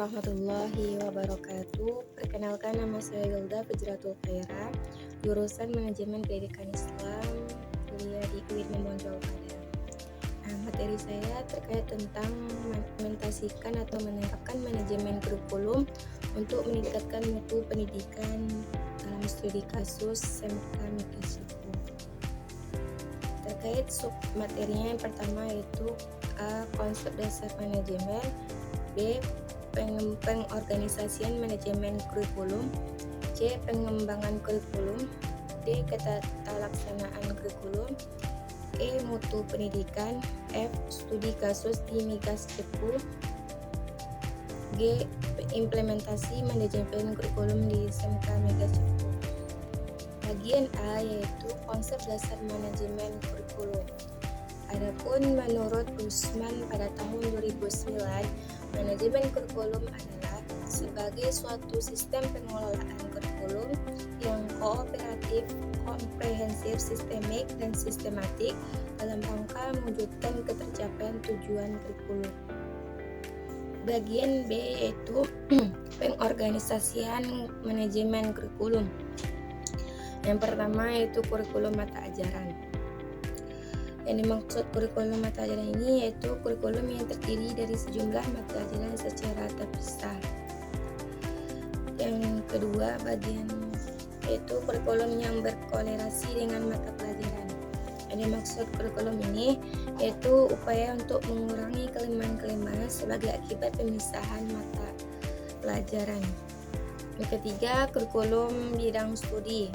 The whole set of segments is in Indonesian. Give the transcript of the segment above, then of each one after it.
warahmatullahi wabarakatuh. Perkenalkan, nama saya Yulda Fijratul Khaira, jurusan Manajemen Pendidikan Islam, kuliah di UIN Membon Jawa Barat. Materi saya terkait tentang mengimplementasikan atau menerapkan manajemen kurikulum untuk meningkatkan mutu pendidikan dalam studi kasus SMK Migas Suku. Terkait sub materinya, yang pertama yaitu A. Konsep dasar manajemen, B. Pengorganisasian manajemen kurikulum, C. Pengembangan kurikulum, D. Tata laksanaan kurikulum, E. Mutu pendidikan, F. Studi kasus di Migas Cepu, G. Implementasi manajemen kurikulum di SMK Migas Cepu. Bagian A yaitu konsep dasar manajemen kurikulum. Adapun menurut Rusman pada tahun 2009, manajemen kurikulum adalah sebagai suatu sistem pengelolaan kurikulum yang kooperatif, komprehensif, sistemik, dan sistematik dalam rangka mewujudkan ketercapaian tujuan kurikulum. Bagian B yaitu pengorganisasian manajemen kurikulum. Yang pertama yaitu kurikulum mata ajaran. Yang dimaksud kurikulum mata ajaran ini yaitu kurikulum yang terdiri dari sejumlah mata ajaran secara terpisah. Yang kedua, bagian yaitu kurikulum yang berkorelasi dengan mata pelajaran. Yang dimaksud kurikulum ini yaitu upaya untuk mengurangi kelemahan-kelemahan sebagai akibat pemisahan mata pelajaran. Yang ketiga, kurikulum bidang studi.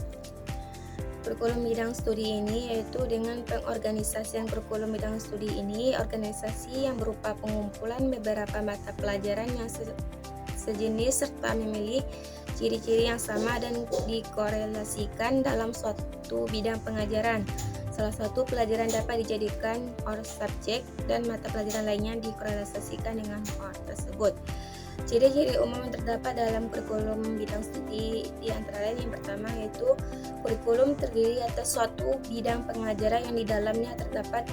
Kurikulum bidang studi ini yaitu dengan pengorganisasian kurikulum bidang studi ini, organisasi yang berupa pengumpulan beberapa mata pelajaran yang sejenis serta memilih ciri-ciri yang sama dan dikorelasikan dalam suatu bidang pengajaran. Salah satu pelajaran dapat dijadikan core subjek dan mata pelajaran lainnya dikorelasikan dengan core tersebut. Ciri-ciri umum yang terdapat dalam kurikulum bidang studi di antara lain yang pertama yaitu kurikulum terdiri atas suatu bidang pengajaran yang di dalamnya terdapat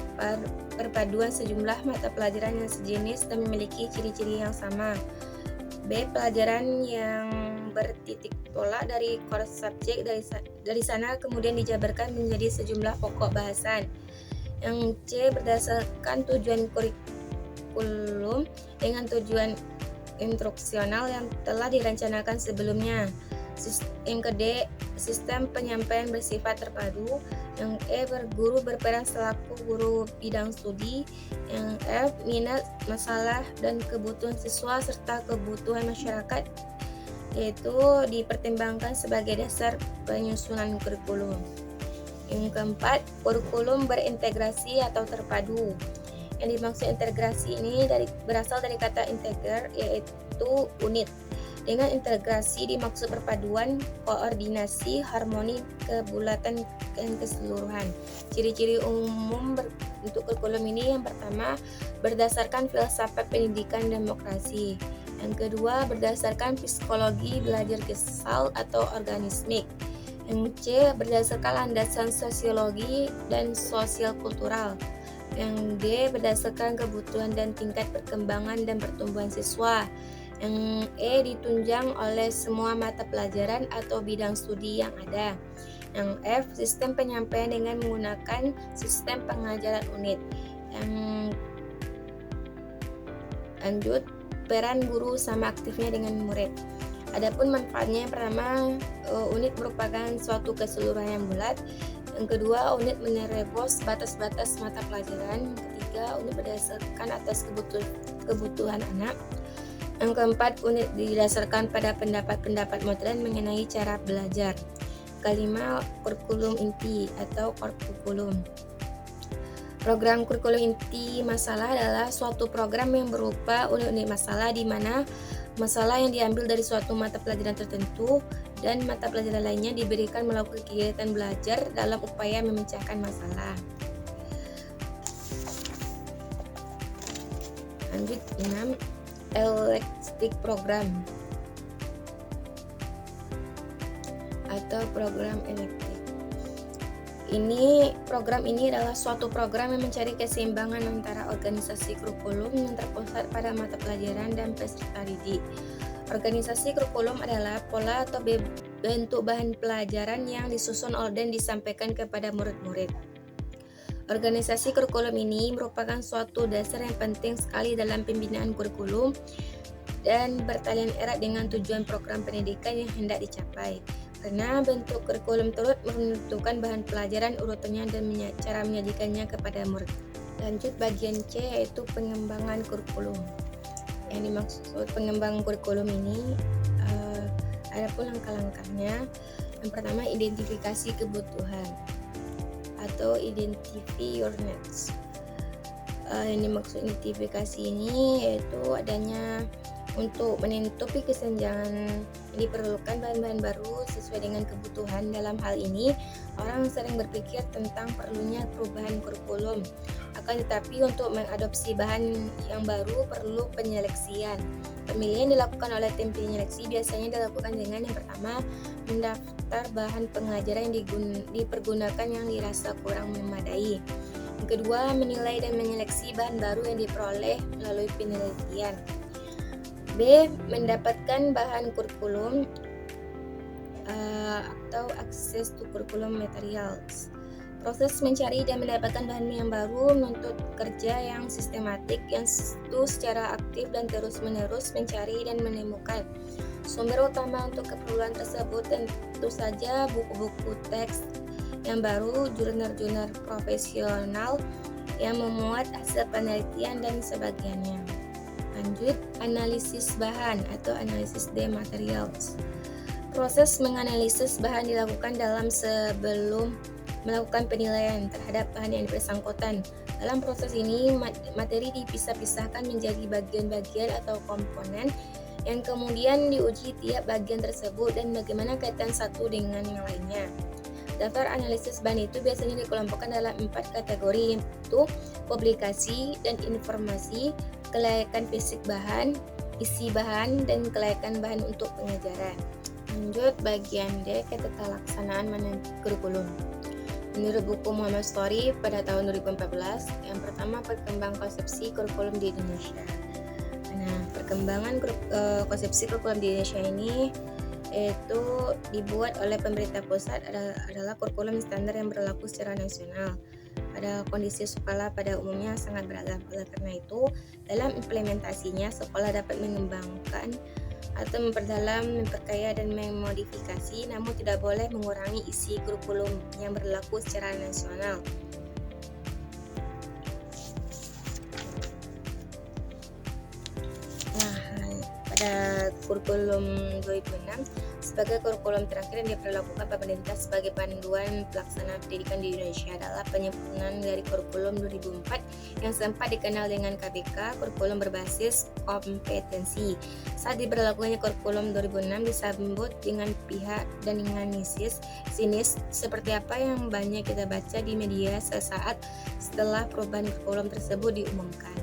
perpaduan sejumlah mata pelajaran yang sejenis dan memiliki ciri-ciri yang sama. B. Pelajaran yang bertitik tolak dari core subjek, dari sana kemudian dijabarkan menjadi sejumlah pokok bahasan. Yang C. Berdasarkan tujuan kurikulum dengan tujuan instruksional yang telah direncanakan sebelumnya. Yang D. Sistem penyampaian bersifat terpadu. Yang E. Berguru berperan selaku guru bidang studi. Yang F. Minat, masalah, dan kebutuhan siswa serta kebutuhan masyarakat yaitu dipertimbangkan sebagai dasar penyusunan kurikulum. Yang keempat, kurikulum berintegrasi atau terpadu. Yang dimaksud integrasi ini berasal dari kata integer yaitu unit. Dengan integrasi dimaksud perpaduan, koordinasi, harmoni, kebulatan, dan keseluruhan. Ciri-ciri umum untuk kurikulum ini yang pertama, berdasarkan filsafat pendidikan demokrasi. Yang kedua, berdasarkan psikologi belajar Gestalt atau organismik. Yang C, berdasarkan landasan sosiologi dan sosial kultural. Yang D, berdasarkan kebutuhan dan tingkat perkembangan dan pertumbuhan siswa. Yang E, ditunjang oleh semua mata pelajaran atau bidang studi yang ada. Yang F, sistem penyampaian dengan menggunakan sistem pengajaran unit. Yang lanjut, peran guru sama aktifnya dengan murid. Adapun manfaatnya, yang pertama, unit merupakan suatu keseluruhan yang bulat. Yang kedua, unit menerobos batas-batas mata pelajaran. Yang ketiga, unit berdasarkan atas kebutuhan anak. Yang keempat, unit didasarkan pada pendapat-pendapat modern mengenai cara belajar. Kelima, kurikulum inti atau core kurikulum. Program kurikulum inti masalah adalah suatu program yang berupa unit-unit masalah di mana masalah yang diambil dari suatu mata pelajaran tertentu dan mata pelajaran lainnya diberikan melakukan kegiatan belajar dalam upaya memecahkan masalah. Lanjut 6. Elective program atau program elektif. Program ini adalah suatu program yang mencari keseimbangan antara organisasi kurikulum yang terpusat pada mata pelajaran dan peserta didik. Organisasi kurikulum adalah pola atau bentuk bahan pelajaran yang disusun dan disampaikan kepada murid-murid. Organisasi kurikulum ini merupakan suatu dasar yang penting sekali dalam pembinaan kurikulum dan bertalian erat dengan tujuan program pendidikan yang hendak dicapai. Karena bentuk kurikulum turut menentukan bahan pelajaran urutannya dan cara menyajikannya kepada murid. Lanjut bagian C, yaitu pengembangan kurikulum. Yang dimaksud pengembangan kurikulum ini ada pun langkah-langkahnya. Yang pertama, identifikasi kebutuhan atau identify your needs. Yang dimaksud identifikasi ini yaitu adanya untuk menutupi kesenjangan yang diperlukan bahan-bahan baru sesuai dengan kebutuhan. Dalam hal ini, orang sering berpikir tentang perlunya perubahan kurikulum. Akan tetapi untuk mengadopsi bahan yang baru perlu penyeleksian. Pemilihan dilakukan oleh tim penyeleksi biasanya dilakukan dengan yang pertama, mendaftar bahan pengajaran yang dipergunakan yang dirasa kurang memadai. Yang kedua, menilai dan menyeleksi bahan baru yang diperoleh melalui penelitian. B. Mendapatkan bahan kurikulum atau access to curriculum materials. Proses mencari dan mendapatkan bahan yang baru menuntut kerja yang sistematik, yang secara aktif dan terus-menerus mencari dan menemukan sumber utama untuk keperluan tersebut. Tentu saja buku-buku teks yang baru, jurnal-jurnal profesional yang memuat hasil penelitian dan sebagainya. Lanjut, analisis bahan atau analisis the materials. Proses menganalisis bahan dilakukan sebelum melakukan penilaian terhadap bahan yang bersangkutan. Dalam proses ini, materi dipisah-pisahkan menjadi bagian-bagian atau komponen yang kemudian diuji tiap bagian tersebut dan bagaimana kaitan satu dengan yang lainnya. Daftar analisis bahan itu biasanya dikelompokkan dalam 4 kategori, yaitu publikasi dan informasi, kelayakan fisik bahan, isi bahan, dan kelayakan bahan untuk pengajaran. Lanjut bagian D, ketetalaksanaan kurikulum. Menurut buku Muhammad Story pada tahun 2014, yang pertama perkembangan konsepsi kurikulum di Indonesia. Nah, perkembangan konsepsi kurikulum di Indonesia ini itu dibuat oleh pemerintah pusat adalah kurikulum standar yang berlaku secara nasional. Pada kondisi sekolah pada umumnya sangat beragam. Oleh karena itu, dalam implementasinya sekolah dapat mengembangkan atau memperdalam, memperkaya dan memodifikasi, namun tidak boleh mengurangi isi kurikulum yang berlaku secara nasional. Nah, pada kurikulum 2006 sebagai kurikulum terakhir yang diperlakukan pemerintah sebagai panduan pelaksana pendidikan di Indonesia adalah penyempurnaan dari kurikulum 2004 yang sempat dikenal dengan KBK, kurikulum berbasis kompetensi. Saat diberlakukannya kurikulum 2006 disambut dengan pihak dan dengan sinis seperti apa yang banyak kita baca di media sesaat setelah perubahan kurikulum tersebut diumumkan.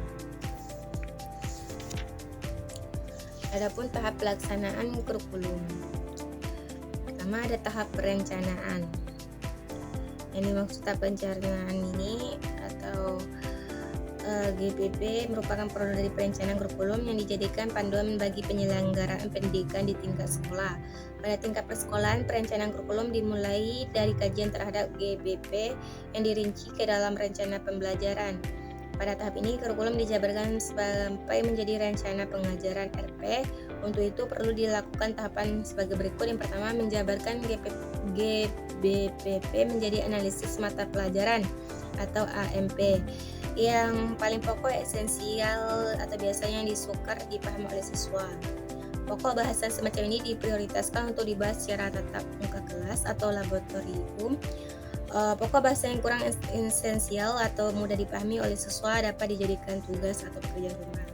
Adapun tahap pelaksanaan kurikulum. Pertama ada tahap perencanaan. Yang dimaksud tahap perencanaan ini atau GPP merupakan produk dari perencanaan kurikulum yang dijadikan panduan bagi penyelenggaraan pendidikan di tingkat sekolah. Pada tingkat persekolahan, perencanaan kurikulum dimulai dari kajian terhadap GPP yang dirinci ke dalam rencana pembelajaran. Pada tahap ini, kurikulum dijabarkan sampai menjadi rencana pengajaran RP. Untuk itu perlu dilakukan tahapan sebagai berikut. Yang pertama, menjabarkan GBPP menjadi analisis mata pelajaran atau AMP. Yang paling pokok, esensial atau biasanya yang disukar dipahami oleh siswa. Pokok bahasan semacam ini diprioritaskan untuk dibahas secara tatap muka kelas atau laboratorium. Pokok bahasa yang kurang esensial atau mudah dipahami oleh siswa dapat dijadikan tugas atau pekerjaan rumah.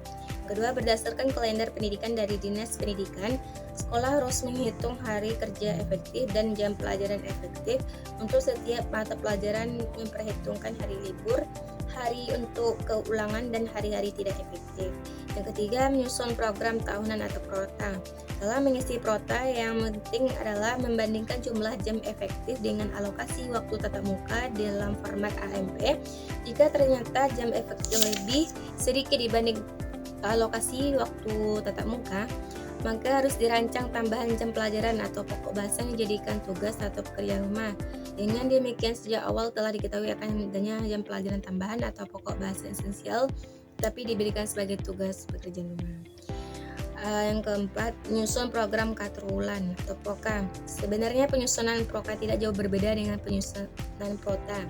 Kedua, berdasarkan kalender pendidikan dari Dinas Pendidikan, sekolah harus menghitung hari kerja efektif dan jam pelajaran efektif untuk setiap mata pelajaran, memperhitungkan hari libur, hari untuk keulangan, dan hari-hari tidak efektif. Yang ketiga, menyusun program tahunan atau prota. Dalam mengisi prota, yang penting adalah membandingkan jumlah jam efektif dengan alokasi waktu tatap muka dalam format AMP. Jika ternyata jam efektif lebih sedikit dibanding alokasi waktu tatap muka, maka harus dirancang tambahan jam pelajaran atau pokok bahasa yang dijadikan tugas atau pekerjaan rumah. Dengan demikian, sejak awal telah diketahui akan adanya jam pelajaran tambahan atau pokok bahasa esensial, tapi diberikan sebagai tugas pekerjaan rumah. Yang keempat, menyusun program katrulan atau proka. Sebenarnya penyusunan proka tidak jauh berbeda dengan penyusunan prota.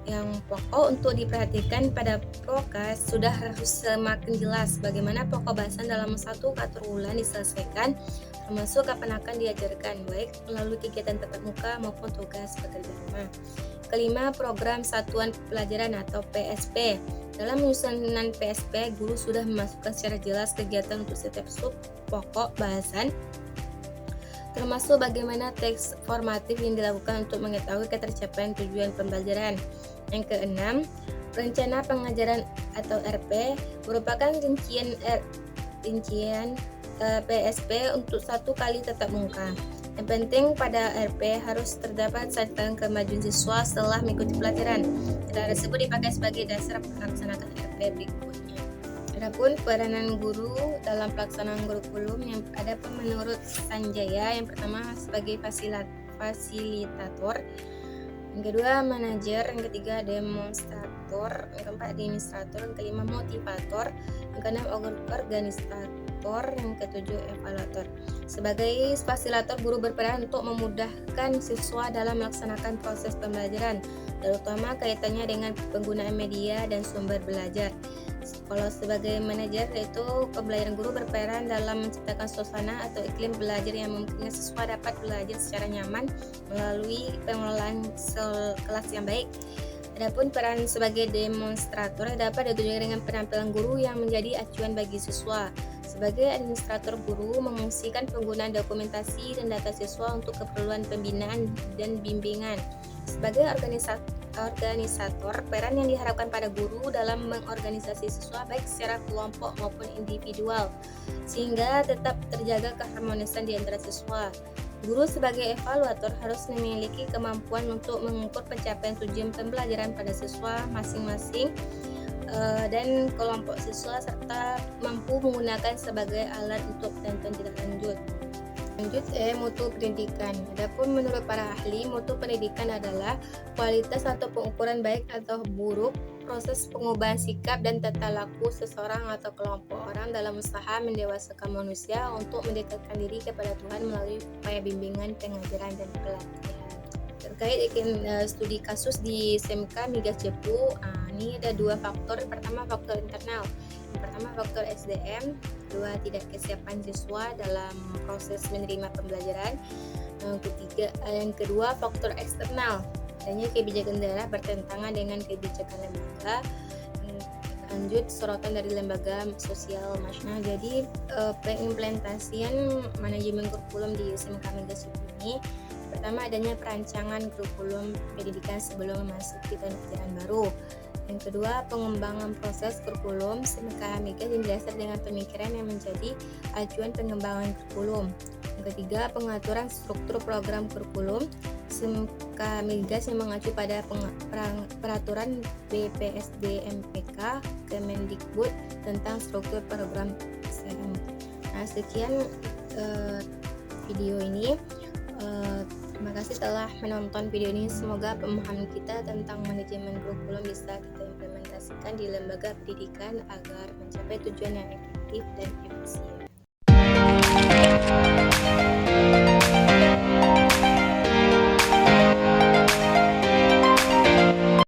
Yang pokok untuk diperhatikan pada proka sudah harus semakin jelas bagaimana pokok bahasan dalam satu katrulan diselesaikan, termasuk kapan akan diajarkan, baik melalui kegiatan tatap muka maupun tugas pekerjaan rumah. Kelima, program satuan pelajaran atau PSP. Dalam penyusunan PSP, guru sudah memasukkan secara jelas kegiatan untuk setiap sub pokok bahasan, termasuk bagaimana teks formatif yang dilakukan untuk mengetahui ketercapaian tujuan pembelajaran. Yang keenam, rencana pengajaran atau RP merupakan rincian PSP untuk satu kali tatap muka. Yang penting pada RP harus terdapat catatan kemajuan siswa setelah mengikuti pelajaran. Data tersebut dipakai sebagai dasar melaksanakan RP berikutnya. Adapun peranan guru dalam pelaksanaan kurikulum yang ada menurut Sanjaya, yang pertama sebagai fasilitator, yang kedua manajer, yang ketiga demonstrator, yang keempat administrator, yang kelima motivator, yang keenam organisator, yang ketujuh evaluator. Sebagai fasilitator, guru berperan untuk memudahkan siswa dalam melaksanakan proses pembelajaran, terutama kaitannya dengan penggunaan media dan sumber belajar. Kalau sebagai manajer, yaitu pembelajaran guru berperan dalam menciptakan suasana atau iklim belajar yang memungkinkan siswa dapat belajar secara nyaman melalui pengelolaan kelas yang baik. Adapun peran sebagai demonstrator dapat ditunjukkan dengan penampilan guru yang menjadi acuan bagi siswa. Sebagai administrator, guru memfungsikan penggunaan dokumentasi dan data siswa untuk keperluan pembinaan dan bimbingan. Sebagai organisator, peran yang diharapkan pada guru dalam mengorganisasi siswa baik secara kelompok maupun individual, sehingga tetap terjaga keharmonisan di antara siswa. Guru sebagai evaluator harus memiliki kemampuan untuk mengukur pencapaian tujuan pembelajaran pada siswa masing-masing dan kelompok siswa, serta mampu menggunakan sebagai alat untuk penentuan tindak lanjut. Mutu pendidikan. Adapun menurut para ahli, mutu pendidikan adalah kualitas atau pengukuran baik atau buruk proses pengubahan sikap dan tata laku seseorang atau kelompok orang dalam usaha mendewasakan manusia untuk mendekatkan diri kepada Tuhan melalui upaya bimbingan, pengajaran, dan pelatihan. Terkait studi kasus di SMK Migas Cepu, ini ada dua faktor. Pertama, faktor internal. Yang pertama, faktor SDM. Kedua, tidak kesiapan siswa dalam proses menerima pembelajaran. Yang kedua, faktor eksternal. Adanya kebijakan daerah bertentangan dengan kebijakan lembaga. Lanjut, sorotan dari lembaga sosial nasional. Jadi pengimplementasian manajemen kurikulum di SMK Migas Cepu ini, pertama, adanya perancangan kurikulum pendidikan sebelum memasuki tahun ajaran baru. Yang kedua, pengembangan proses kurikulum SMK Migas yang didasar dengan pemikiran yang menjadi acuan pengembangan kurikulum. Yang ketiga, pengaturan struktur program kurikulum SMK Migas yang mengacu pada peraturan BPSD-MPK Kemendikbud tentang struktur program SMK. Nah, sekian video ini. Terima kasih telah menonton video ini. Semoga pemahaman kita tentang manajemen kurikulum bisa kita implementasikan di lembaga pendidikan agar mencapai tujuan yang efektif dan efisien.